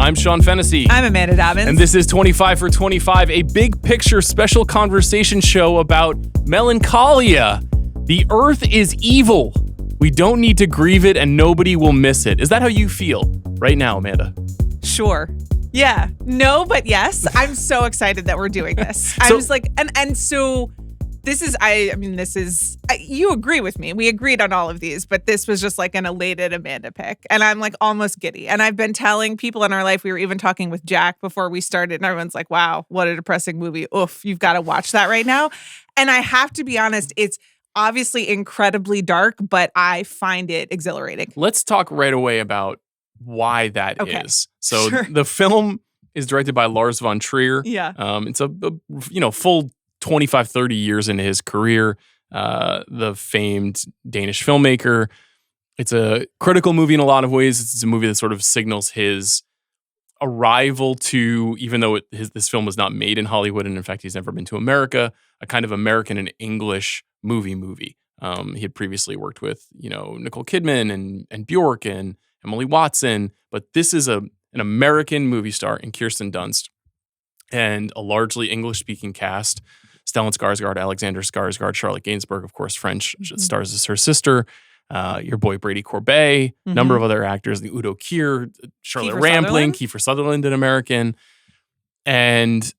I'm Sean Fennessey. I'm Amanda Dobbins. And this is 25 for 25, a big picture special conversation show about Melancholia. The earth is evil. We don't need to grieve it and nobody will miss it. Is that how you feel right now, Amanda? Sure. Yeah. No, but yes. I'm so excited that we're doing this. I was like, and so this is, you agree with me. We agreed on all of these, but this was just like an elated Amanda pick. And I'm like almost giddy. And I've been telling people in our life, we were even talking with Jack before we started, and everyone's like, wow, what a depressing movie. Oof, you've got to watch that right now. And I have to be honest, it's obviously incredibly dark, but I find it exhilarating. Let's talk right away about why that is. So The film is directed by Lars von Trier. Yeah. It's a full 25, 30 years into his career, the famed Danish filmmaker. It's a critical movie in a lot of ways. It's a movie that sort of signals his arrival to, even though this film was not made in Hollywood, and in fact, he's never been to America, a kind of American and English movie. He had previously worked with, Nicole Kidman and Bjork and Emily Watson, but this is an American movie star in Kirsten Dunst and a largely English-speaking cast. Stellan Skarsgård, Alexander Skarsgård, Charlotte Gainsbourg, of course, French, stars as her sister. Your boy Brady Corbet, number of other actors, the Udo Kier, Charlotte Rampling, Kiefer Sutherland, an American. And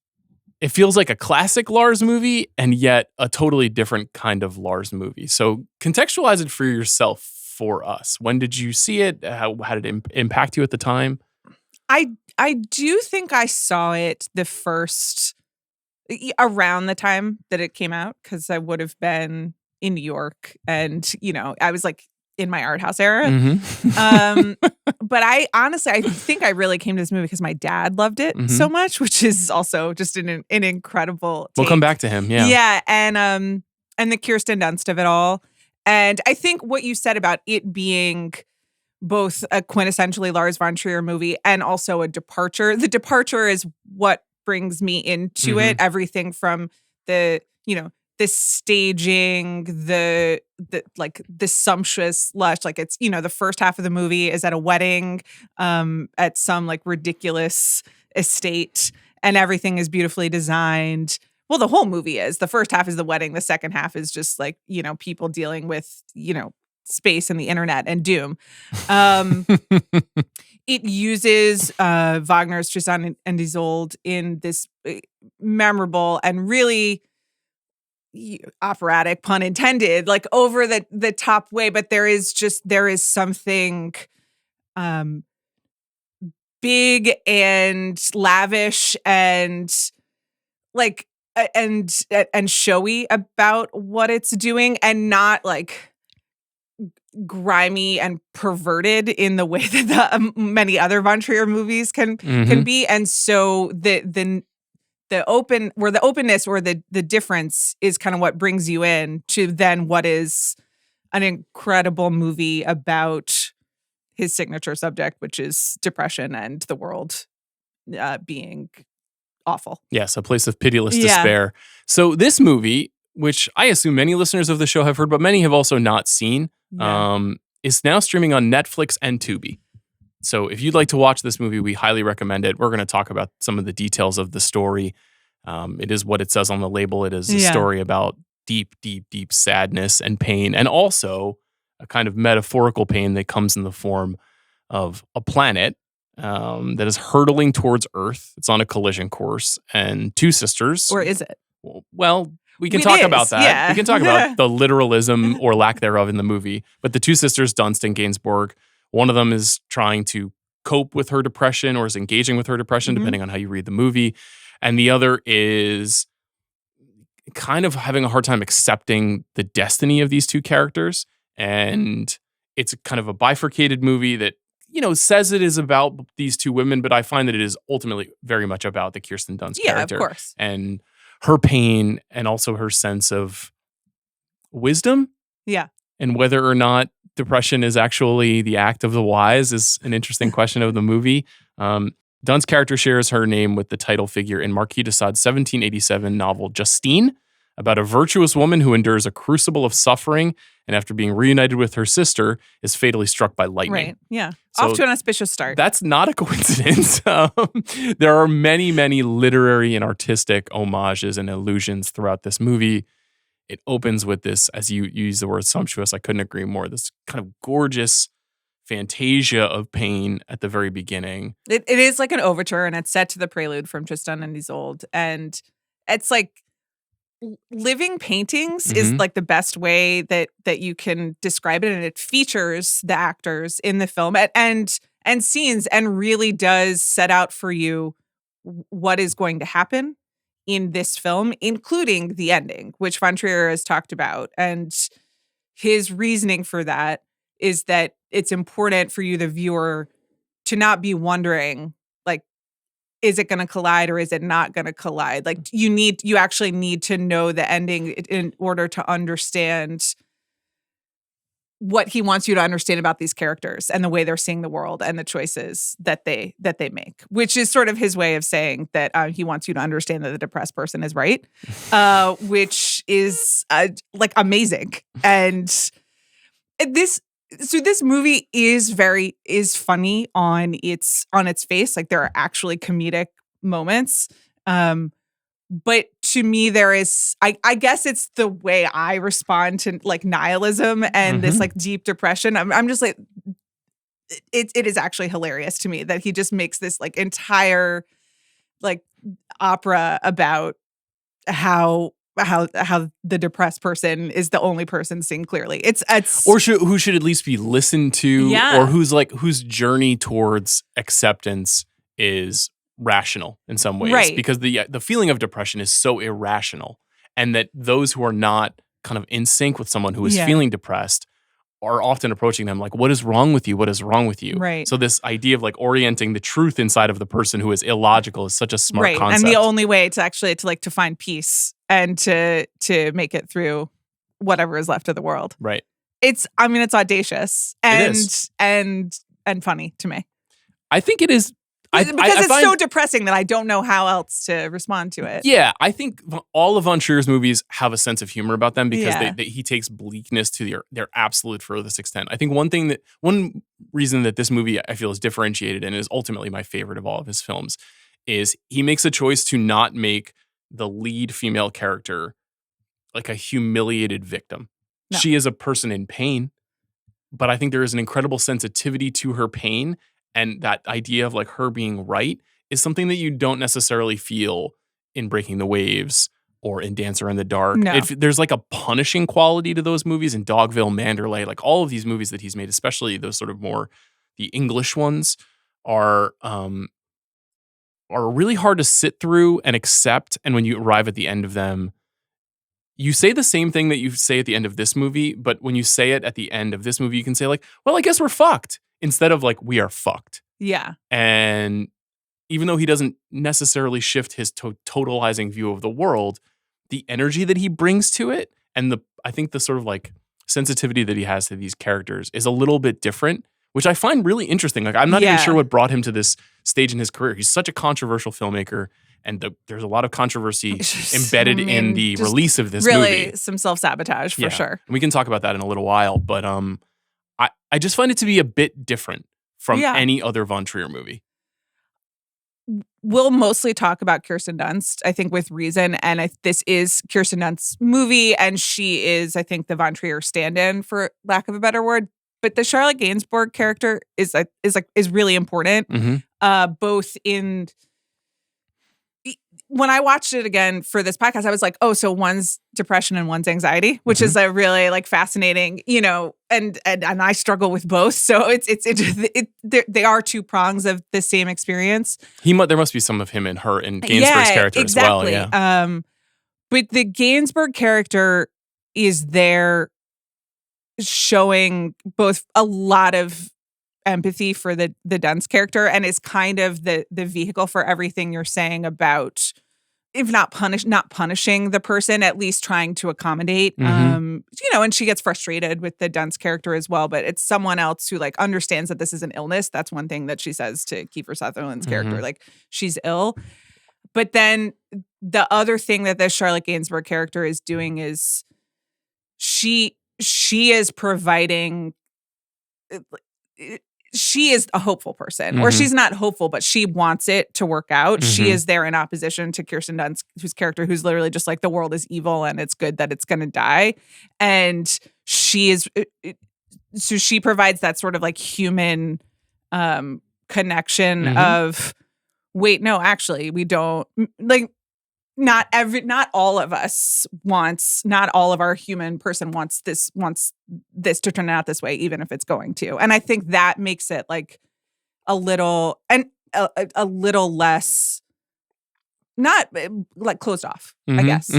it feels like a classic Lars movie and yet a totally different kind of Lars movie. So contextualize it for yourself for us. When did you see it? How did it impact you at the time? I do think I saw it around the time that it came out, because I would have been in New York and, I was like in my art house era. But I think I really came to this movie because my dad loved it so much, which is also just an incredible take. We'll come back to him. Yeah. Yeah. And the Kirsten Dunst of it all. And I think what you said about it being both a quintessentially Lars von Trier movie and also a departure. The departure is what brings me into it. Everything from the staging, the sumptuous lush, like it's, the first half of the movie is at a wedding, at some like ridiculous estate, and everything is beautifully designed. Well, the whole movie is. The first half is the wedding. The second half is just like, people dealing with, space and the internet and doom. It uses Wagner's Tristan and Isolde in this memorable and really operatic, pun intended, like over the top way. But there is something big and lavish and like and showy about what it's doing, and not like grimy and perverted in the way that the many other Von Trier movies can be. And so the openness or the difference is kind of what brings you in to then what is an incredible movie about his signature subject, which is depression and the world being awful. Yes, a place of pitiless despair. So this movie, which I assume many listeners of the show have heard, but many have also not seen, is now streaming on Netflix and Tubi. So if you'd like to watch this movie, we highly recommend it. We're going to talk about some of the details of the story. It is what it says on the label. It is a story about deep, deep, deep sadness and pain, and also a kind of metaphorical pain that comes in the form of a planet that is hurtling towards Earth. It's on a collision course, and two sisters. Or is it? Well, we can talk about that. Yeah. We can talk about the literalism or lack thereof in the movie. But the two sisters, Dunst and Gainsbourg, one of them is trying to cope with her depression or is engaging with her depression, depending on how you read the movie. And the other is kind of having a hard time accepting the destiny of these two characters. And it's kind of a bifurcated movie that, says it is about these two women, but I find that it is ultimately very much about the Kirsten Dunst character. Yeah, of course. And her pain and also her sense of wisdom. Yeah. And whether or not depression is actually the act of the wise is an interesting question of the movie. Dunn's character shares her name with the title figure in Marquis de Sade's 1787 novel Justine, about a virtuous woman who endures a crucible of suffering and after being reunited with her sister is fatally struck by lightning. Right. Yeah. So off to an auspicious start. That's not a coincidence. There are many, many literary and artistic homages and allusions throughout this movie. It opens with this, as you use the word sumptuous, I couldn't agree more, this kind of gorgeous fantasia of pain at the very beginning. It is like an overture, and it's set to the prelude from Tristan and Isolde. And it's like living paintings is like the best way that you can describe it. And it features the actors in the film and scenes, and really does set out for you what is going to happen in this film, including the ending, which Von Trier has talked about. And his reasoning for that is that it's important for you, the viewer, to not be wondering, like, is it going to collide or is it not going to collide? Like, you actually need to know the ending in order to understand what he wants you to understand about these characters and the way they're seeing the world and the choices that they make, which is sort of his way of saying that he wants you to understand that the depressed person is right, which is like amazing. And this movie is funny on its face. Like, there are actually comedic moments. But to me, there is, I guess it's the way I respond to like nihilism and this like deep depression. I'm just like, it is actually hilarious to me that he just makes this like entire like opera about how the depressed person is the only person seeing clearly. Who should at least be listened to, or whose journey towards acceptance is rational in some ways, right? Because the feeling of depression is so irrational, and that those who are not kind of in sync with someone who is feeling depressed are often approaching them like, "What is wrong with you? What is wrong with you?" Right. So this idea of like orienting the truth inside of the person who is illogical is such a smart concept. And the only way to find peace and to make it through whatever is left of the world. Right. It's audacious and funny to me. I think it is. Because it's so depressing that I don't know how else to respond to it. Yeah, I think all of Von Trier's movies have a sense of humor about them because he takes bleakness to their absolute furthest extent. I think one reason that this movie I feel is differentiated and is ultimately my favorite of all of his films is he makes a choice to not make the lead female character like a humiliated victim. No. She is a person in pain, but I think there is an incredible sensitivity to her pain. And that idea of like her being right is something that you don't necessarily feel in Breaking the Waves or in Dancer in the Dark. No. There's like a punishing quality to those movies, in Dogville, Manderley, like all of these movies that he's made, especially those sort of more the English ones, are really hard to sit through and accept. And when you arrive at the end of them, you say the same thing that you say at the end of this movie, but when you say it at the end of this movie, you can say like, well, I guess we're fucked. Instead of like, we are fucked. Yeah. And even though he doesn't necessarily shift his totalizing view of the world, the energy that he brings to it and I think the sort of like sensitivity that he has to these characters is a little bit different, which I find really interesting. Like, I'm not even sure what brought him to this stage in his career. He's such a controversial filmmaker, and there's a lot of controversy embedded in the release of this movie. Really, some self-sabotage for sure. And we can talk about that in a little while, but I just find it to be a bit different from any other Von Trier movie. We'll mostly talk about Kirsten Dunst, I think, with reason. And this is Kirsten Dunst's movie, and she is, I think, the Von Trier stand-in, for lack of a better word. But the Charlotte Gainsbourg character is really important, both in. When I watched it again for this podcast, I was like, oh, so one's depression and one's anxiety, which is a really like fascinating, and I struggle with both. So they are two prongs of the same experience. There must be some of him and her in Gainsbourg's character as well. Yeah. But the Gainsbourg character is there showing both a lot of empathy for the Dunst character, and is kind of the vehicle for everything you're saying about, if not punishing the person, at least trying to accommodate. And she gets frustrated with the Dunst character as well, but it's someone else who like understands that this is an illness. That's one thing that she says to Kiefer Sutherland's character, like, she's ill. But then the other thing that the Charlotte Gainsbourg character is doing is she is providing, she is a hopeful person, or she's not hopeful, but she wants it to work out. She is there in opposition to Kirsten Dunst, whose character, who's literally just like, the world is evil and it's good that it's going to die. And she is, so she provides that sort of like human connection of, wait, no, actually, we don't, like, not all of us not all of our human person wants this to turn out this way, even if it's going to. And I think that makes it like a little less, not like closed off, I guess.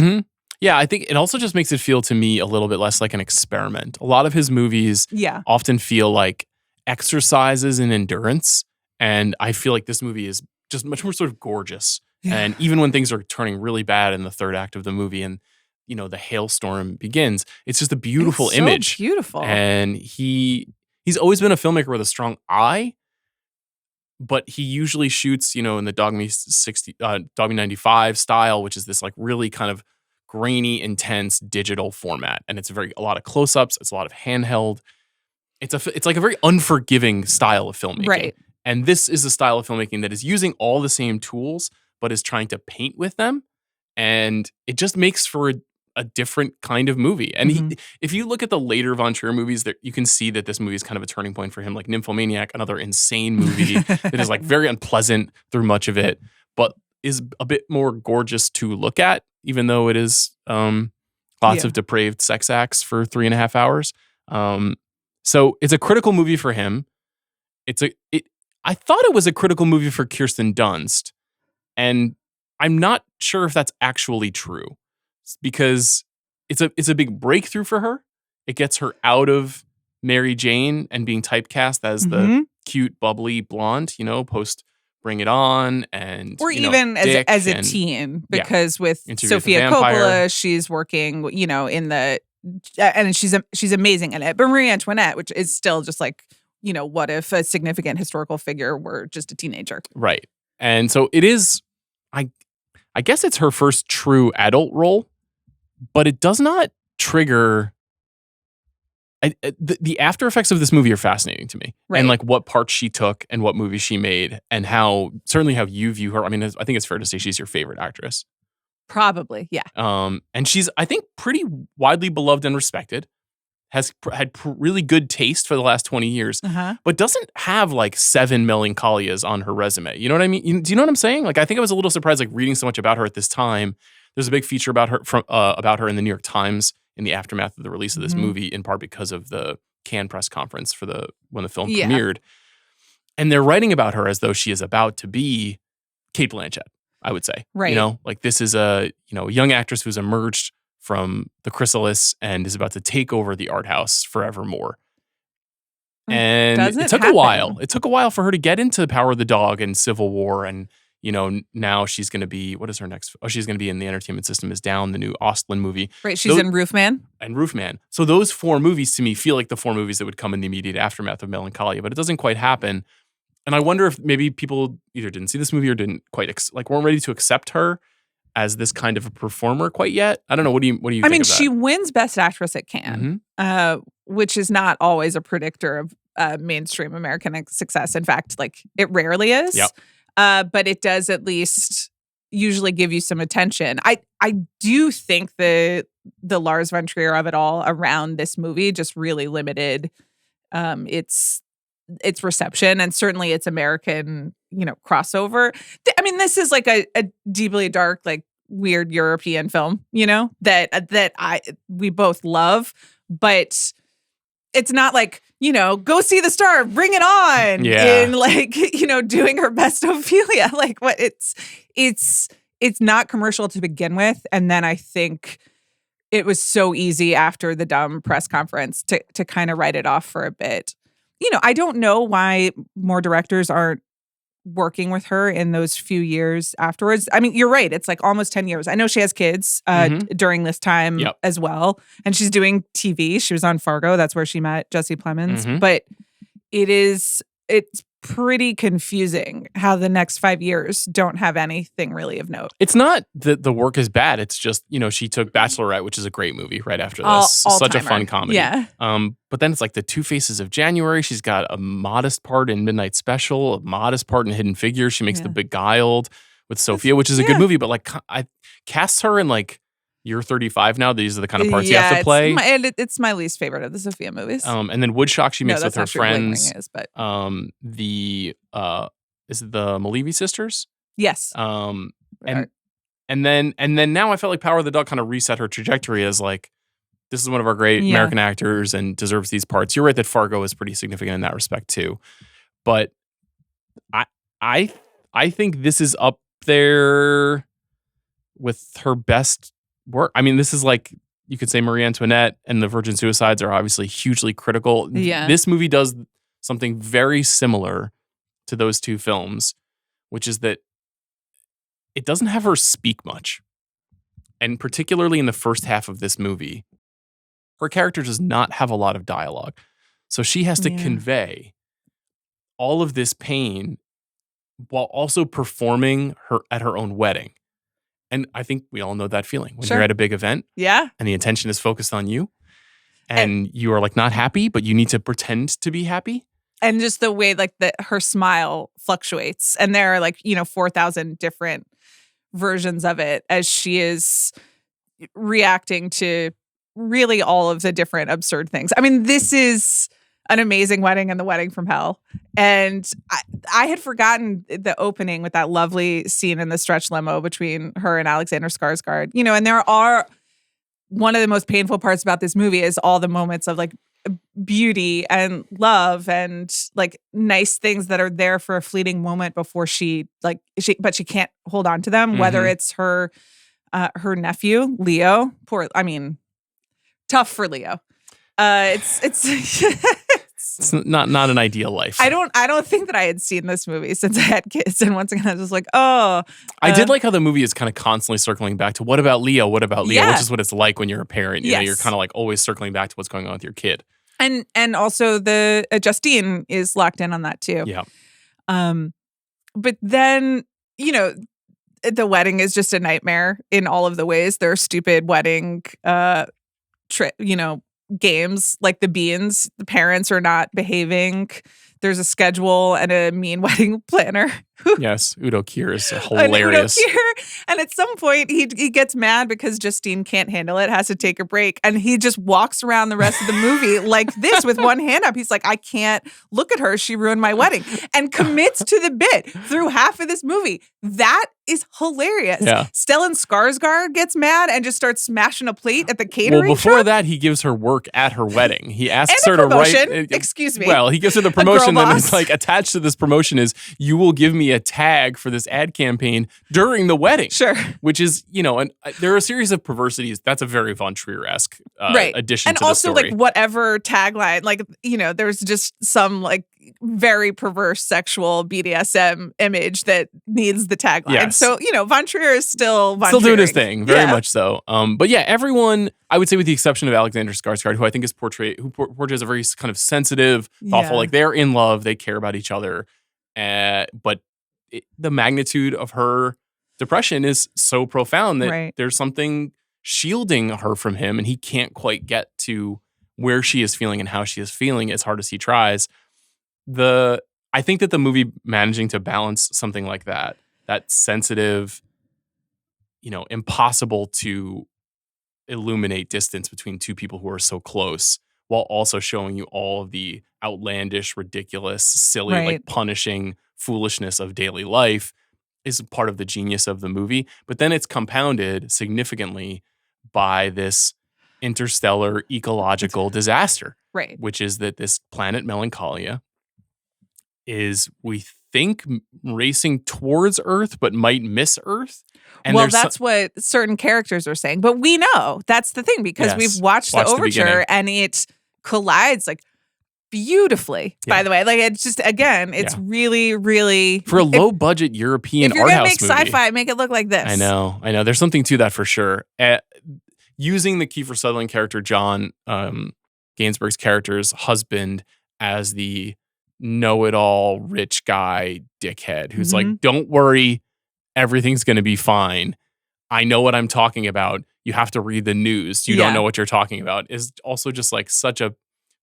Yeah, I think it also just makes it feel to me a little bit less like an experiment. A lot of his movies often feel like exercises in endurance. And I feel like this movie is just much more sort of gorgeous. Yeah. And even when things are turning really bad in the third act of the movie and, you know, the hailstorm begins, it's just a beautiful image. Beautiful. And he's always been a filmmaker with a strong eye, but he usually shoots, you know, in the Dogme 95 style, which is this like really kind of grainy, intense digital format. And it's a lot of close-ups. It's a lot of handheld. It's like a very unforgiving style of filmmaking. Right. And this is a style of filmmaking that is using all the same tools, but is trying to paint with them. And it just makes for a different kind of movie. And if you look at the later Von Trier movies, you can see that this movie is kind of a turning point for him, like Nymphomaniac, another insane movie that is like very unpleasant through much of it, but is a bit more gorgeous to look at, even though it is lots of depraved sex acts for 3.5 hours. So it's a critical movie for him. I thought it was a critical movie for Kirsten Dunst. And I'm not sure if that's actually true, because it's a big breakthrough for her. It gets her out of Mary Jane and being typecast as the cute, bubbly blonde, you know, post Bring It On, and or even as a teen, because with Sofia Coppola, she's working, you know, in the and she's amazing in it. But Marie Antoinette, which is still just like, you know, what if a significant historical figure were just a teenager, right? And so it is. I guess it's her first true adult role, but it does not trigger. The after effects of this movie are fascinating to me, and like what parts she took and what movies she made, and how you view her. I mean, I think it's fair to say she's your favorite actress. Probably, yeah. And she's, I think, pretty widely beloved and respected. Has had really good taste for the last 20 years, but doesn't have like 7 Melancholias on her resume. You know what I mean? Do you know what I'm saying? Like, I think I was a little surprised, like reading so much about her at this time. There's a big feature about her in the New York Times in the aftermath of the release of this movie, in part because of the Cannes press conference when the film premiered. And they're writing about her as though she is about to be Cate Blanchett, I would say. Right. You know, like this is a young actress who's emerged from the chrysalis and is about to take over the art house forevermore. And it took a while. It took a while for her to get into Power of the Dog and Civil War. And, you know, now she's going to be, what is her next? Oh, she's going to be in The Entertainment System is Down, the new Ostlund movie. Right. She's in Roofman. And Roofman. So those 4 movies to me feel like the 4 movies that would come in the immediate aftermath of Melancholia, but it doesn't quite happen. And I wonder if maybe people either didn't see this movie or didn't quite, weren't ready to accept her as this kind of a performer quite yet. I don't know. What do you think of that? She wins Best Actress at Cannes, which is not always a predictor of mainstream American success. In fact, like it rarely is. Yep. But it does at least usually give you some attention. I do think the Lars von Trier of it all around this movie just really limited its reception, and certainly its American, crossover. I mean, this is like a deeply dark, like weird European film, that we both love, but it's not like, go see the star, bring it on. Yeah. In like, doing her best Ophelia. Like what it's not commercial to begin with. And then I think it was so easy after the dumb press conference to kind of write it off for a bit. I don't know why more directors aren't working with her in those few years afterwards. I mean, you're right. It's like almost 10 years. I know she has kids during this time as well. And she's doing TV. She was on Fargo. That's where she met Jesse Plemons. But it's pretty confusing how the next 5 years don't have anything really of note. It's not that the work is bad. It's just, she took Bachelorette, which is a great movie right after this. Such a fun comedy. Yeah. But then it's like The Two Faces of January. She's got a modest part in Midnight Special, a modest part in Hidden Figures. She makes The Beguiled with Sophia, which is a good movie. But like, I cast her in like, you're 35 now. These are the kind of parts you have to play. It's my least favorite of the Sophia movies. And then Woodstock she makes with her friends. Is it the Malevi sisters? Yes. And then now I felt like Power of the Dog kind of reset her trajectory as like, this is one of our great American actors and deserves these parts. You're right that Fargo is pretty significant in that respect too. But I think this is up there with her best work. I mean, this is like, you could say Marie Antoinette and The Virgin Suicides are obviously hugely critical. Yeah. This movie does something very similar to those two films, which is that it doesn't have her speak much. And particularly in the first half of this movie, her character does not have a lot of dialogue. So she has to convey all of this pain while also performing at her own wedding. And I think we all know that feeling when you're at a big event. Yeah. And the attention is focused on you. And you are like not happy, but you need to pretend to be happy. And just the way like her smile fluctuates. And there are like, 4,000 different versions of it as she is reacting to really all of the different absurd things. I mean, this is An Amazing Wedding and The Wedding from Hell. And I had forgotten the opening with that lovely scene in the stretch limo between her and Alexander Skarsgård. And there are, one of the most painful parts about this movie is all the moments of like beauty and love and like nice things that are there for a fleeting moment before but she can't hold on to them, whether it's her nephew, Leo. Tough for Leo. It's not an ideal life. I don't think that I had seen this movie since I had kids. And once again, I was just like, oh. I did like how the movie is kind of constantly circling back to what about Leo? What about Leo? Yeah. Which is what it's like when you're a parent. You're kind of like always circling back to what's going on with your kid. And also the Justine is locked in on that too. Yeah. But then, the wedding is just a nightmare in all of the ways. There are stupid wedding games like the beans. The parents are not behaving. There's a schedule and a mean wedding planner. Yes, Udo Kier is hilarious. And at some point, he gets mad because Justine can't handle it, has to take a break, and he just walks around the rest of the movie like this with one hand up. He's like, I can't look at her. She ruined my wedding. And commits to the bit through half of this movie. That is hilarious. Yeah. Stellan Skarsgård gets mad and just starts smashing a plate at the catering Well, before truck. that, he gives her work at her wedding. He asks And her a promotion. to write. Excuse me. Well, he gives her the promotion, girl and boss. it's like attached to this promotion is you will give me a tag for this ad campaign during the wedding. Sure. Which is, and there are a series of perversities. That's a very Von Trier-esque addition to the story. And also, like, whatever tagline, like, there's just some, like, very perverse sexual BDSM image that needs the tagline. Yes. So, Von Trier is still doing his thing, very much so. But yeah, everyone, I would say with the exception of Alexander Skarsgård, who I think is portrays a very kind of sensitive, thoughtful, like they're in love, they care about each other. But the magnitude of her depression is so profound that there's something shielding her from him, and he can't quite get to where she is feeling and how she is feeling as hard as he tries. I think that the movie managing to balance something like that sensitive, impossible to illuminate distance between two people who are so close, while also showing you all of the outlandish, ridiculous, silly, like punishing foolishness of daily life is part of the genius of the movie. But then it's compounded significantly by this interstellar ecological disaster, which is that this planet Melancholia is, we think, racing towards Earth, but might miss Earth. And that's what certain characters are saying. But we know that's the thing, because we've watched the overture and it collides like beautifully, by the way. Like, it's just, again, it's really, really... For a low-budget European art house movie. If you're going to make sci-fi, make it look like this. I know. There's something to that for sure. Using the Kiefer Sutherland character, John Gainsbourg's character's husband, as the know-it-all rich guy dickhead who's Mm-hmm. like, don't worry, everything's going to be fine. I know what I'm talking about. You have to read the news. You don't know what you're talking about, is also just like such a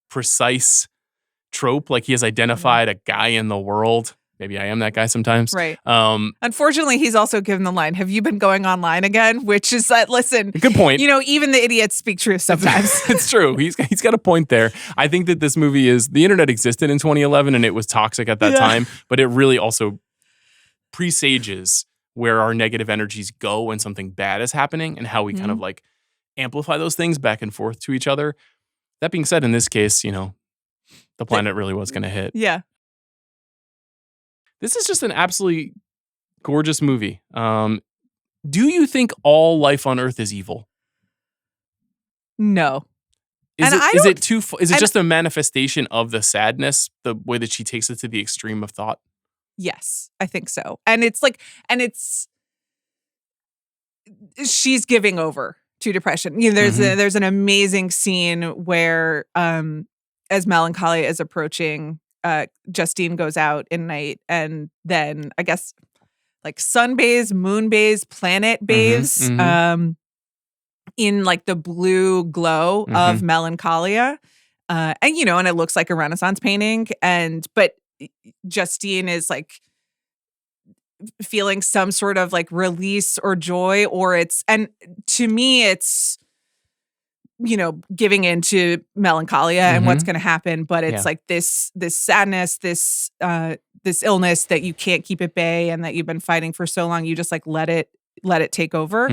precise trope. Like he has identified a guy in the world. Maybe I am that guy sometimes. Right. Unfortunately, he's also given the line, have you been going online again? Which is that, listen. Good point. Even the idiots speak truth sometimes. It's true. He's got a point there. I think that this movie the internet existed in 2011 and it was toxic at that time, but it really also presages where our negative energies go when something bad is happening and how we kind of like amplify those things back and forth to each other. That being said, in this case, the planet really was going to hit. Yeah. This is just an absolutely gorgeous movie. Do you think all life on Earth is evil? No. Is it just a manifestation of the sadness, the way that she takes it to the extreme of thought? Yes, I think so. And she's giving over to depression. There's an amazing scene where as Melancholia is approaching, Justine goes out in night and then I guess like sun bathes, moon bathes, planet bathes in like the blue glow of Melancholia. And it looks like a Renaissance painting. But Justine is like feeling some sort of like release or joy, and to me it's giving into Melancholia and what's going to happen, but it's like this sadness, this illness that you can't keep at bay and that you've been fighting for so long, you just like let it take over.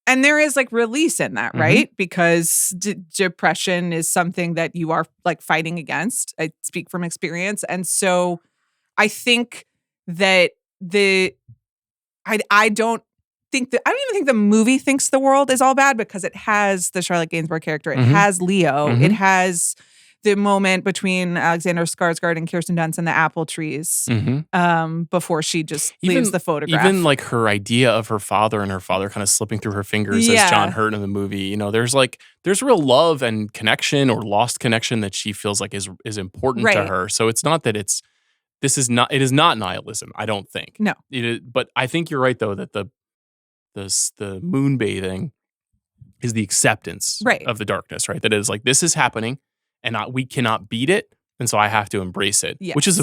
And there is like release in that, right? Because depression is something that you are like fighting against. I speak from experience. And so I think that I don't even think the movie thinks the world is all bad because it has the Charlotte Gainsbourg character. It has Leo. It has the moment between Alexander Skarsgård and Kirsten Dunst and the apple trees before she just leaves the photograph. Even like her idea of her father and her father kind of slipping through her fingers as John Hurt in the movie. There's real love and connection or lost connection that she feels like is important to her. So it's not that it is not nihilism, I don't think. No. But I think you're right though that the moon bathing is the acceptance of the darkness, right? That is like, this is happening and we cannot beat it. And so I have to embrace it, which is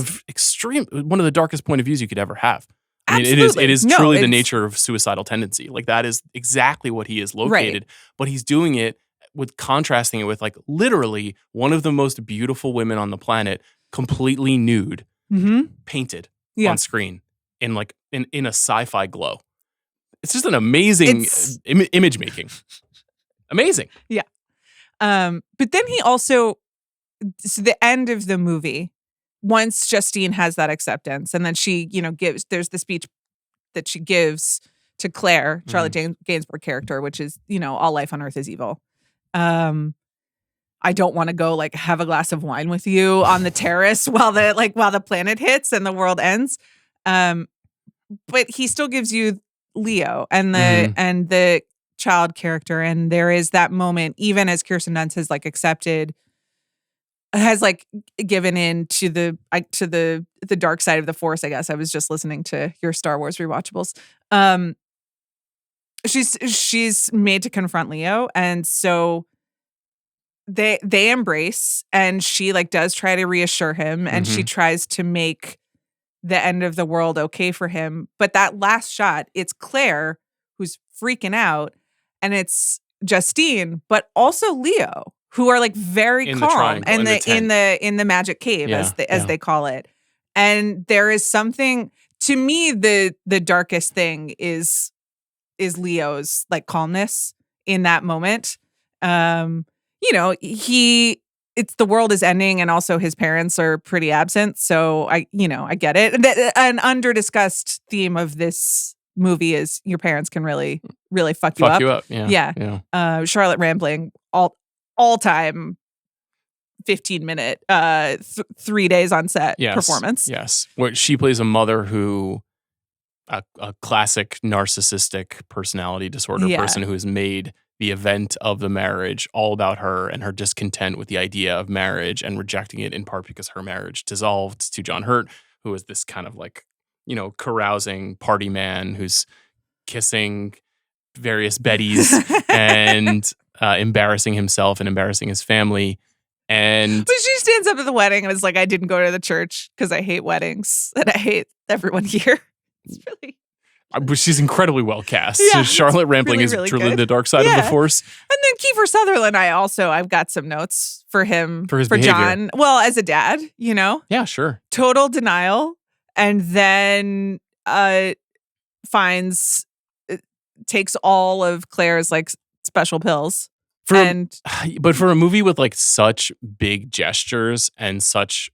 one of the darkest point of views you could ever have. I mean, it is truly the nature of suicidal tendency. Like that is exactly what he is located, but he's doing it with contrasting it with like literally one of the most beautiful women on the planet, completely nude, painted on screen in a sci-fi glow. It's just an amazing image making. Amazing. Yeah. But then he also, so the end of the movie, once Justine has that acceptance and then she, there's the speech that she gives to Claire, Charlotte Gainsbourg character, which is, all life on Earth is evil. I don't want to go like have a glass of wine with you on the terrace while the planet hits and the world ends. But he still gives you Leo and the child character, and there is that moment, even as Kirsten Dunst has like accepted, has like given in to the dark side of the Force. I guess I was just listening to your Star Wars rewatchables. She's made to confront Leo, and so they embrace, and she like does try to reassure him, and she tries to make the end of the world okay for him. But that last shot, it's Claire who's freaking out, and it's Justine, but also Leo, who are like very calm and in the magic cave as they call it. And there is something, to me, the darkest thing is Leo's like calmness in that moment. It's the world is ending, and also his parents are pretty absent. So I get it. An under-discussed theme of this movie is your parents can really, really fuck you up. Yeah. Charlotte Rampling, all time 15-minute 3 days on set performance. Yes. Where she plays a mother who a classic narcissistic personality disorder person who has made the event of the marriage all about her and her discontent with the idea of marriage and rejecting it in part because her marriage dissolved to John Hurt, who is this kind of like, carousing party man who's kissing various Bettys and embarrassing himself and embarrassing his family. And but she stands up at the wedding and is like, I didn't go to the church because I hate weddings and I hate everyone here. It's really... But she's incredibly well cast. Yeah, Charlotte Rampling really, is really truly good. the dark side of the Force. And then Kiefer Sutherland, I've got some notes for him. For his behavior. John. Well, as a dad, Yeah, sure. Total denial. And then takes all of Claire's like special pills. But for a movie with like such big gestures and such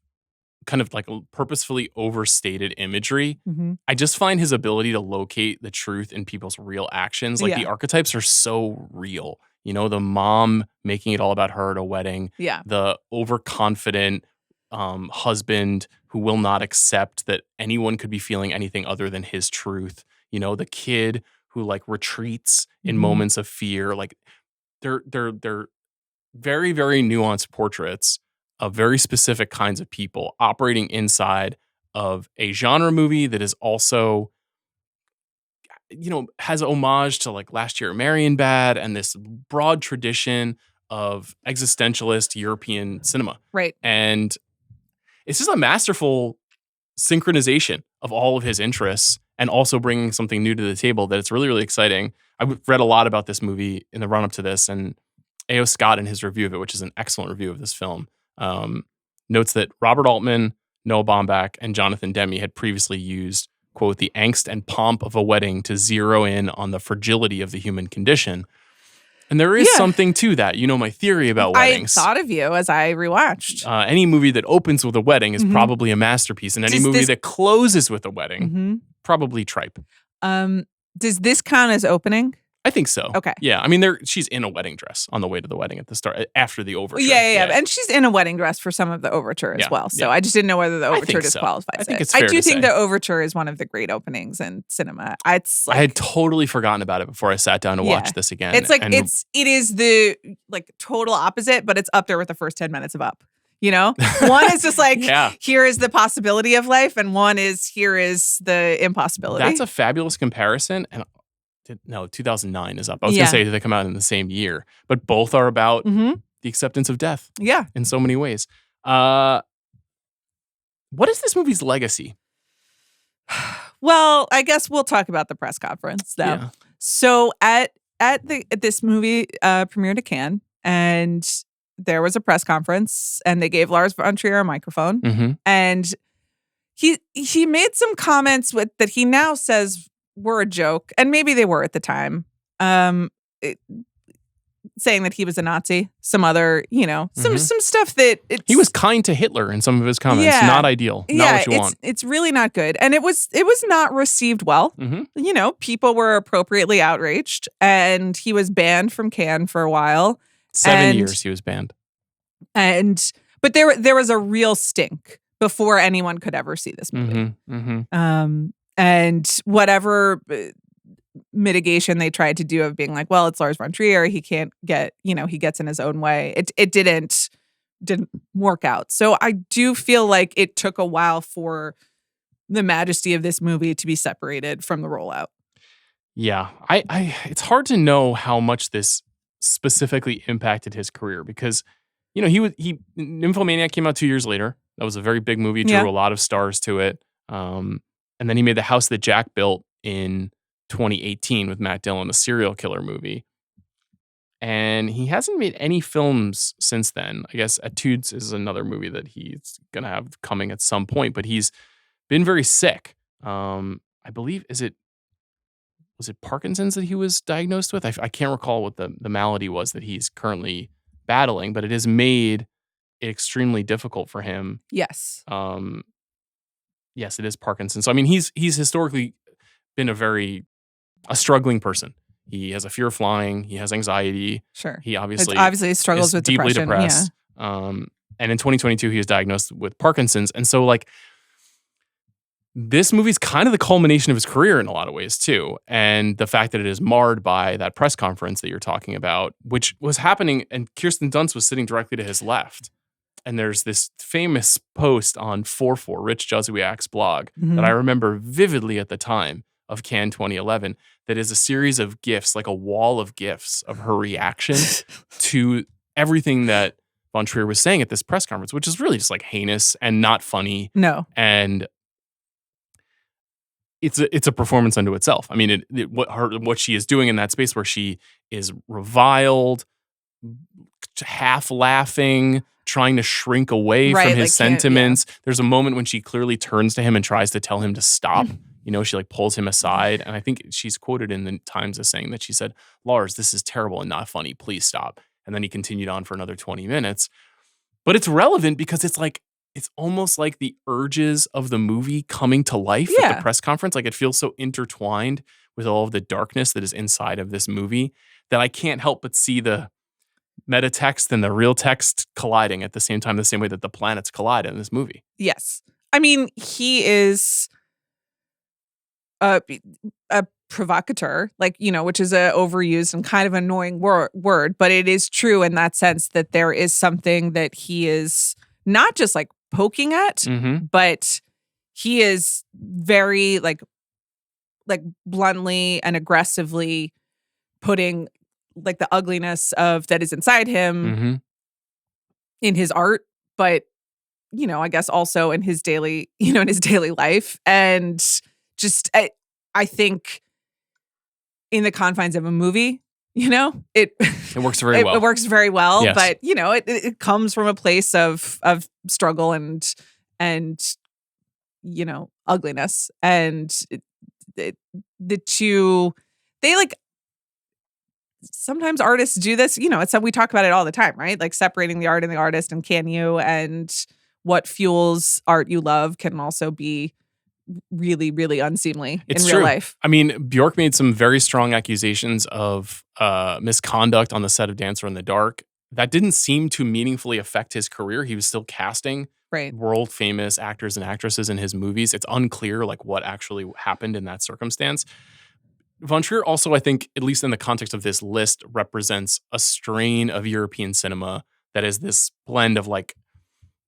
kind of like purposefully overstated imagery, I just find his ability to locate the truth in people's real actions. Like the archetypes are so real. The mom making it all about her at a wedding. Yeah. The overconfident husband who will not accept that anyone could be feeling anything other than his truth. The kid who like retreats in moments of fear. Like they're very, very nuanced portraits of very specific kinds of people operating inside of a genre movie that is also, has homage to like Last Year Marion Bad and this broad tradition of existentialist European cinema. Right. And it's just a masterful synchronization of all of his interests and also bringing something new to the table that it's really, really exciting. I've read a lot about this movie in the run-up to this, and A.O. Scott in his review of it, which is an excellent review of this film, notes that Robert Altman, Noah Baumbach, and Jonathan Demme had previously used, quote, the angst and pomp of a wedding to zero in on the fragility of the human condition. And there is something to that. My theory about weddings. I thought of you as I rewatched. Any movie that opens with a wedding is probably a masterpiece. And any movie that closes with a wedding, probably tripe. Does this count as opening? I think so. Okay. Yeah. I mean, she's in a wedding dress on the way to the wedding at the start, after the overture. Yeah. And she's in a wedding dress for some of the overture as well. So I just didn't know whether the overture disqualifies I think it. it's fair I do to think say. the overture is one of the great openings in cinema. It's like, I had totally forgotten about it before I sat down to watch this again. It's like it is the like total opposite, but it's up there with the first 10 minutes of Up. One is just like, here is the possibility of life, and one is here is the impossibility. That's a fabulous comparison. And no, 2009 is Up. I was going to say they come out in the same year, but both are about the acceptance of death. Yeah. In so many ways. What is this movie's legacy? Well, I guess we'll talk about the press conference now. Yeah. So this movie premiered at Cannes, and there was a press conference, and they gave Lars von Trier a microphone, and he made some comments that he now says were a joke, and maybe they were at the time, saying that he was a Nazi, some other, some stuff that he was kind to Hitler in some of his comments. Not ideal. Not what you want. It's really not good, and it was not received well. People were appropriately outraged, and he was banned from Cannes for a while. 7 years he was banned, but there was a real stink before anyone could ever see this movie. And whatever mitigation they tried to do of being like, well, it's Lars von Trier, he can't get, he gets in his own way. It didn't work out. So I do feel like it took a while for the majesty of this movie to be separated from the rollout. Yeah, I it's hard to know how much this specifically impacted his career because, Nymphomaniac came out 2 years later. That was a very big movie, drew a lot of stars to it. And then he made The House That Jack Built in 2018 with Matt Dillon, a serial killer movie. And he hasn't made any films since then. I guess Etudes is another movie that he's going to have coming at some point, but he's been very sick. I believe, was it Parkinson's that he was diagnosed with? I can't recall what the malady was that he's currently battling, but it has made it extremely difficult for him. Yes. Yes, it is Parkinson's. So I mean, he's historically been a struggling person. He has a fear of flying. He has anxiety. Sure. He obviously struggles with deeply depression. depressed. Yeah. And in 2022, he was diagnosed with Parkinson's. And so, like, this movie's kind of the culmination of his career in a lot of ways too. And the fact that it is marred by that press conference that you're talking about, which was happening, and Kirsten Dunst was sitting directly to his left. And there's this famous post on 44, Rich Jesuiak's blog, that I remember vividly at the time of Cannes 2011, that is a series of GIFs, like a wall of GIFs of her reaction to everything that von Trier was saying at this press conference, which is really just like heinous and not funny. No. And it's a performance unto itself. I mean, what she is doing in that space where she is reviled, half laughing, trying to shrink away from his sentiments. There's a moment when she clearly turns to him and tries to tell him to stop. You know, she like pulls him aside. And I think she's quoted in the Times as saying that she said, "Lars, this is terrible and not funny. Please stop." And then he continued on for another 20 minutes. But it's relevant because it's like, it's almost like the urges of the movie coming to life at the press conference. Like it feels so intertwined with all of the darkness that is inside of this movie that I can't help but see the meta text and the real text colliding at the same time, the same way that the planets collide in this movie. Yes. I mean, he is a provocateur, like, you know, which is a overused and kind of annoying word, but it is true in that sense that there is something that he is not just like poking at, but he is very like bluntly and aggressively putting like the ugliness of that is inside him in his art, but you know, I guess also in his daily life. And just I think in the confines of a movie, you know, it works very well. It works very well, yes. But you know, it comes from a place of struggle and you know, ugliness, and the two, they like, sometimes artists do this, you know, we talk about it all the time, right? Like separating the art and the artist, and can you, and what fuels art you love can also be really, really unseemly in real life. I mean, Bjork made some very strong accusations of misconduct on the set of Dancer in the Dark. That didn't seem to meaningfully affect his career. He was still casting world famous actors and actresses in his movies. It's unclear like what actually happened in that circumstance. Von Trier also, I think, at least in the context of this list, represents a strain of European cinema that is this blend of like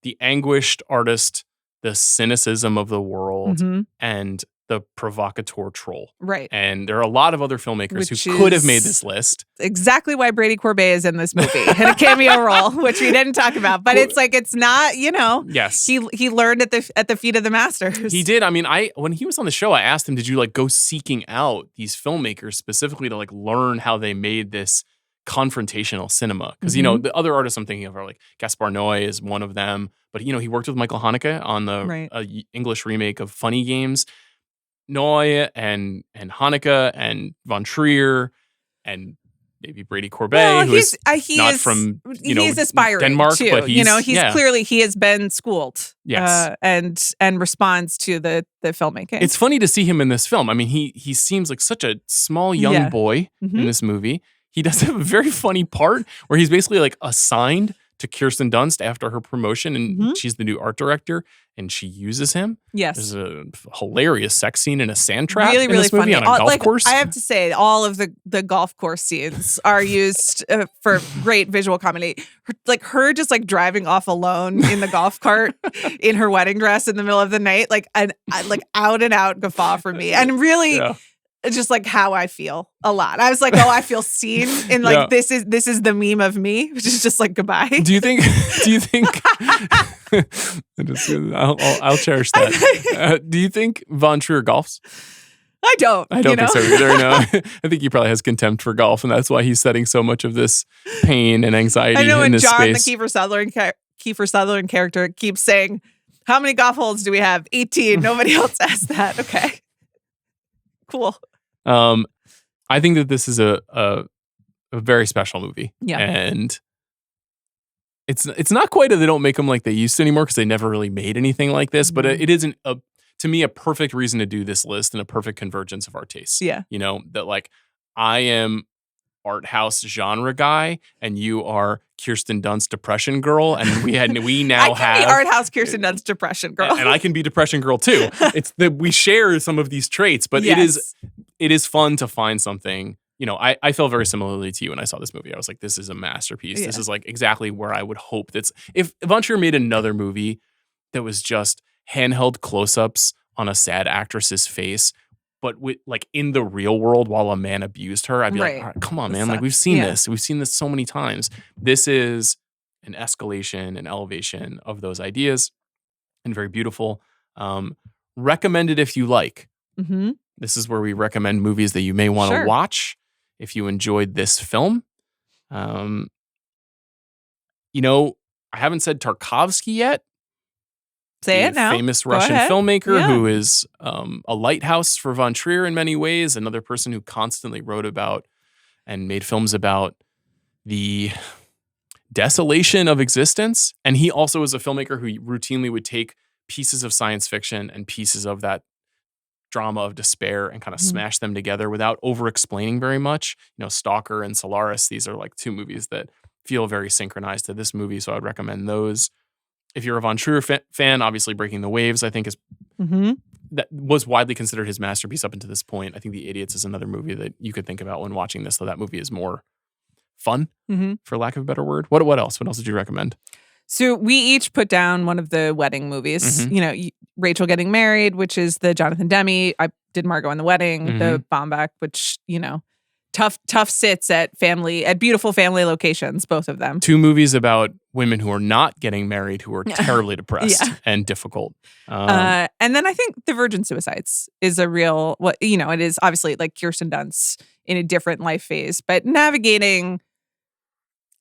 the anguished artist, the cynicism of the world, and the provocateur troll. Right. And there are a lot of other filmmakers who could have made this list. Exactly why Brady Corbet is in this movie in a cameo role, which we didn't talk about. But it's like, it's not, you know. Yes. He learned at the feet of the masters. He did. I mean, when he was on the show, I asked him, did you like go seeking out these filmmakers specifically to like learn how they made this confrontational cinema? Because, you know, the other artists I'm thinking of are like Gaspar Noé is one of them. But, you know, he worked with Michael Haneke on the English remake of Funny Games. Noé and Haneke and Von Trier and maybe Brady Corbet, who is not from, you know, he's aspiring Denmark, too. but he's clearly, he has been schooled, and responds to the filmmaking. It's funny to see him in this film. I mean, he seems like such a small young boy in this movie. He does have a very funny part where he's basically like assigned to Kirsten Dunst after her promotion, and she's the new art director, and she uses him. Yes. There's a hilarious sex scene in a sand trap in this movie on a golf course. I have to say, all of the golf course scenes are used for great visual comedy. Her just like driving off alone in the golf cart in her wedding dress in the middle of the night, like an out and out guffaw for me. And really... Yeah. Just like how I feel a lot. I was like, oh, I feel seen, and like this is the meme of me, which is just like goodbye. Do you think I'll cherish that. Do you think Von Trier golfs? I don't think so either. No, I think he probably has contempt for golf, and that's why he's setting so much of this pain and anxiety in this space. I know, and John, the Kiefer Sutherland character, keeps saying, "How many golf holes do we have? 18. Nobody else asked that." Okay, cool. I think that this is a very special movie. Yeah. And it's not quite that they don't make them like they used to anymore, because they never really made anything like this, but it isn't to me a perfect reason to do this list and a perfect convergence of our tastes. Yeah. You know, that like I am art house genre guy, and you are Kirsten Dunst depression girl, and we now I have can be art house Kirsten Dunst depression girl, and I can be depression girl too. It's that we share some of these traits, but Yes. it is fun to find something. I felt very similarly to you when I saw this movie. I was like, this is a masterpiece. Yeah. This is like exactly where I would hope that's if Von Trier made another movie that was just handheld close-ups on a sad actress's face, but with like in the real world while a man abused her, I'd be like, Right. all right, come on, That man. Like we've sucks. seen Yeah. this. We've seen this so many times. This is an escalation, an elevation of those ideas, and very beautiful. Recommended if you like. Mm-hmm. This is where we recommend movies that you may want to Sure. watch if you enjoyed this film. I haven't said Tarkovsky yet. Say the it now. Famous Go Russian ahead. filmmaker Yeah. who is a lighthouse for Von Trier in many ways. Another person who constantly wrote about and made films about the desolation of existence. And he also is a filmmaker who routinely would take pieces of science fiction and pieces of that drama of despair and kind of smash them together without over-explaining very much. Stalker and Solaris, these are like two movies that feel very synchronized to this movie, so I'd recommend those. If you're a Von Trier fan, obviously Breaking the Waves, I think that was widely considered his masterpiece up until this point. I think The Idiots is another movie that you could think about when watching this, though that movie is more fun, for lack of a better word. What else? What else did you recommend? So we each put down one of the wedding movies. Rachel Getting Married, which is the Jonathan Demme. I did Margot and the Wedding. The Baumbach, which tough sits at beautiful family locations. Both of them. Two movies about women who are not getting married, who are terribly depressed and difficult. And then I think The Virgin Suicides is a real. It is obviously like Kirsten Dunst in a different life phase, but navigating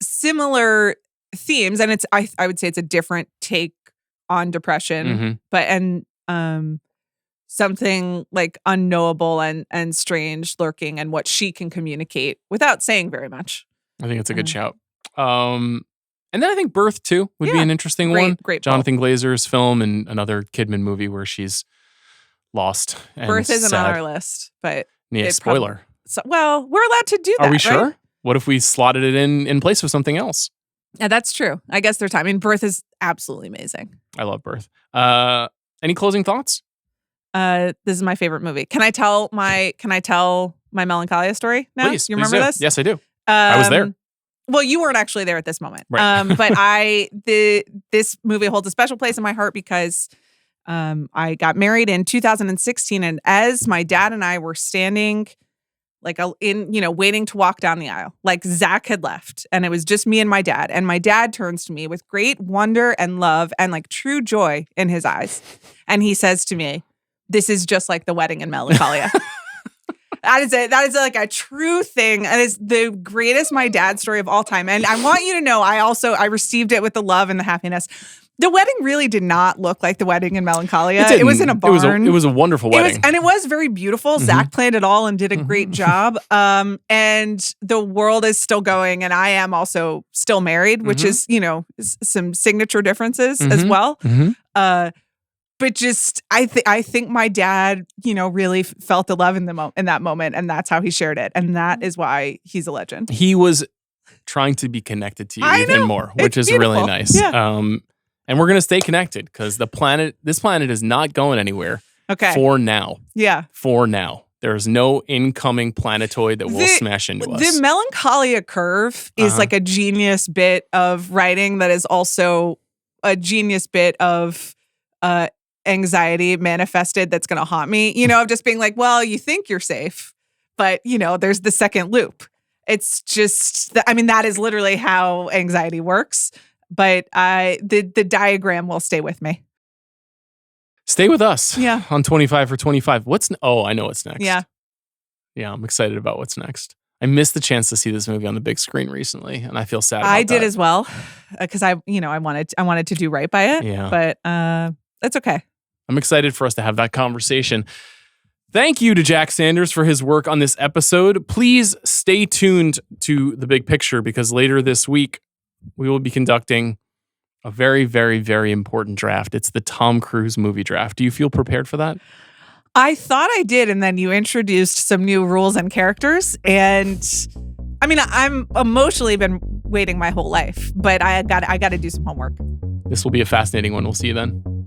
similar themes, and it's I would say it's a different take on depression, but something like unknowable and strange lurking, and what she can communicate without saying very much. I think it's a good shout. And then I think Birth too would be an interesting one. Great Jonathan Glazer's film and another Kidman movie where she's lost. And Birth isn't sad. on our list, but spoiler. Well, we're allowed to do that. Are we sure? Right? What if we slotted it in place of something else? Yeah, that's true. I guess there's time. I mean, Birth is absolutely amazing. I love Birth. Any closing thoughts? This is my favorite movie. Can I tell my Melancholia story now? Please. You remember do. this? Yes, I do. I was there. Well, you weren't actually there at this moment. Right. But this movie holds a special place in my heart because I got married in 2016, and as my dad and I were standing waiting to walk down the aisle, like Zach had left, and it was just me and my dad. And my dad turns to me with great wonder and love and like true joy in his eyes. And he says to me, "This is just like the wedding in Melancholia." That is like a true thing. And it's the greatest my dad story of all time. And I want you to know, I received it with the love and the happiness. The wedding really did not look like the wedding in Melancholia. It was in a barn. It was a wonderful wedding. It was very beautiful. Zach planned it all and did a great job. And the world is still going, and I am also still married, which is, some signature differences as well. But just, I think my dad, really felt the love in that moment, and that's how he shared it, and that is why he's a legend. He was trying to be connected to you even more, which is beautiful. really nice. Yeah. And we're gonna stay connected because this planet is not going anywhere. Okay. For now. Yeah. For now. There's no incoming planetoid that will smash into us. The Melancholia curve is like a genius bit of writing that is also a genius bit of anxiety manifested that's going to haunt me, of just being like, well, you think you're safe, but there's the second loop. It's just, that is literally how anxiety works, but the diagram will stay with me. Stay with us. Yeah. On 25 for 25. I know what's next. Yeah. Yeah, I'm excited about what's next. I missed the chance to see this movie on the big screen recently, and I feel sad about that. I did as well, because I wanted to do right by it. Yeah. But it's okay. I'm excited for us to have that conversation. Thank you to Jack Sanders for his work on this episode. Please stay tuned to The Big Picture, because later this week we will be conducting a very, very, very important draft. It's the Tom Cruise movie draft. Do you feel prepared for that? I thought I did, and then you introduced some new rules and characters, and I mean, I'm emotionally been waiting my whole life, but I got to do some homework. This will be a fascinating one. We'll see you then.